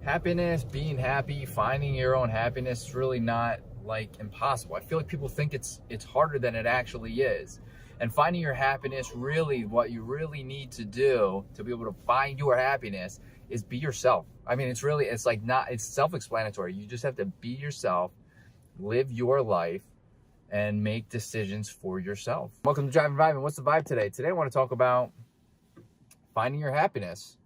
Happiness, being happy, finding your own happiness is really not like impossible. I feel like people think it's harder than it actually is. And finding your happiness, really what you really need to do to be able to find your happiness is be yourself. I mean, it's self-explanatory. You just have to be yourself, live your life, and make decisions for yourself. Welcome to Driving Vibe. And what's the vibe today? Today I want to talk about finding your happiness.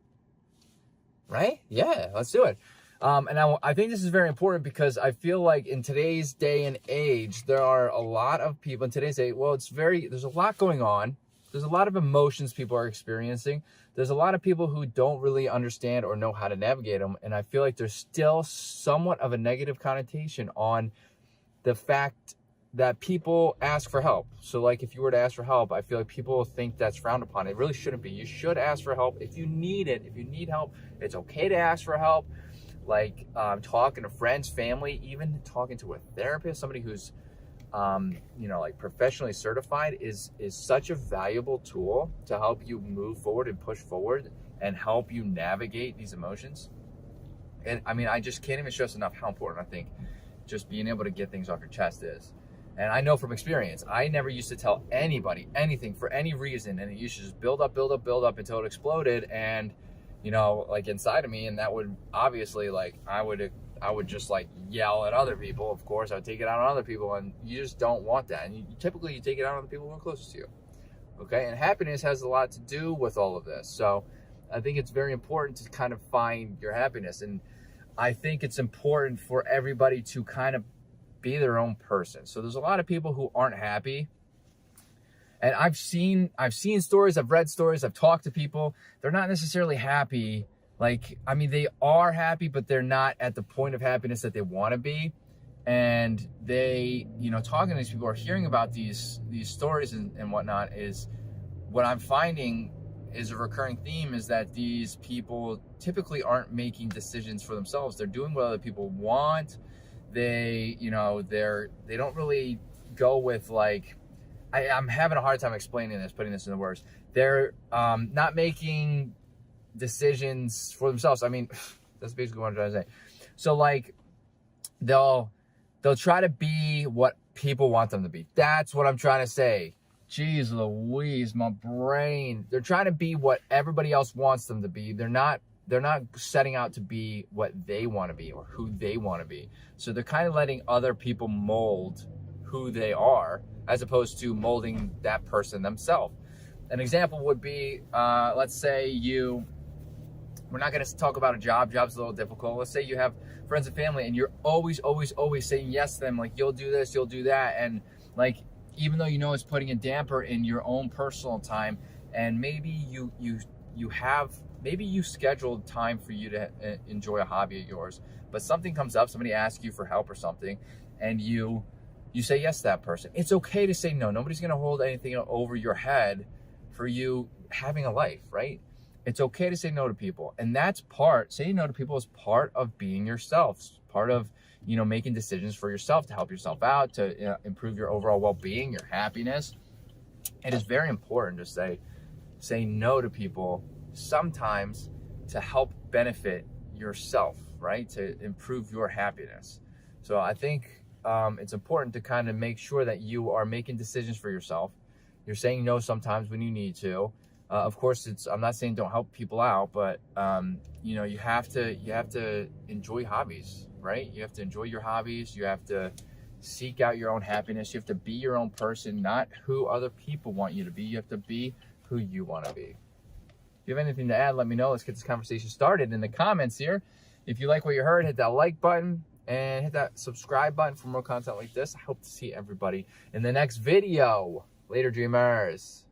Right? Yeah, let's do it. I think this is very important because I feel like in today's day and age, there are a lot of people in today's day. Well, there's a lot going on. There's a lot of emotions people are experiencing. There's a lot of people who don't really understand or know how to navigate them. And I feel like there's still somewhat of a negative connotation on the fact that people ask for help. So like if you were to ask for help, I feel like people think that's frowned upon. It really shouldn't be. You should ask for help if you need it. If you need help, it's okay to ask for help. Like talking to friends, family, even talking to a therapist, somebody who's like professionally certified is such a valuable tool to help you move forward and push forward and help you navigate these emotions. And I mean, I just can't even stress enough how important I think just being able to get things off your chest is. And I know from experience, I never used to tell anybody anything for any reason. And it used to just build up until it exploded. And, like inside of me, and that would obviously I would just yell at other people. Of course, I would take it out on other people, and you just don't want that. And typically you take it out on the people who are closest to you. Okay. And happiness has a lot to do with all of this. So I think it's very important to kind of find your happiness. And I think it's important for everybody to kind of be their own person. So there's a lot of people who aren't happy. And I've seen stories, I've read stories, I've talked to people. They're not necessarily happy. They are happy, but they're not at the point of happiness that they want to be. And they, talking to these people or hearing about these stories and whatnot, is what I'm finding is a recurring theme is that these people typically aren't making decisions for themselves. They're doing what other people want. They don't really go with I'm having a hard time explaining this, putting this into words. They're not making decisions for themselves. I mean, that's basically what I'm trying to say. So they'll try to be what people want them to be. That's what I'm trying to say. Jeez Louise, my brain. They're trying to be what everybody else wants them to be. They're not setting out to be what they want to be or who they want to be. So they're kind of letting other people mold who they are as opposed to molding that person themselves. An example would be, let's say we're not going to talk about a job. Job's a little difficult. Let's say you have friends and family and you're always saying yes to them. You'll do this, you'll do that. And even though it's putting a damper in your own personal time, and maybe you scheduled time for you to enjoy a hobby of yours, but something comes up, somebody asks you for help or something, and you say yes to that person. It's okay to say no. Nobody's going to hold anything over your head for you having a life, right? It's okay to say no to people. And saying no to people is part of being yourself, part of, making decisions for yourself to help yourself out, to improve your overall well-being, your happiness. It is very important to say no to people sometimes to help benefit yourself, right? To improve your happiness. So I think it's important to kind of make sure that you are making decisions for yourself. You're saying no sometimes when you need to. Of course, I'm not saying don't help people out, but you have to enjoy hobbies, right? You have to enjoy your hobbies. You have to seek out your own happiness. You have to be your own person, not who other people want you to be. You have to be who you want to be. If you have anything to add, let me know. Let's get this conversation started in the comments here. If you like what you heard, hit that like button and hit that subscribe button for more content like this. I hope to see everybody in the next video. Later, dreamers.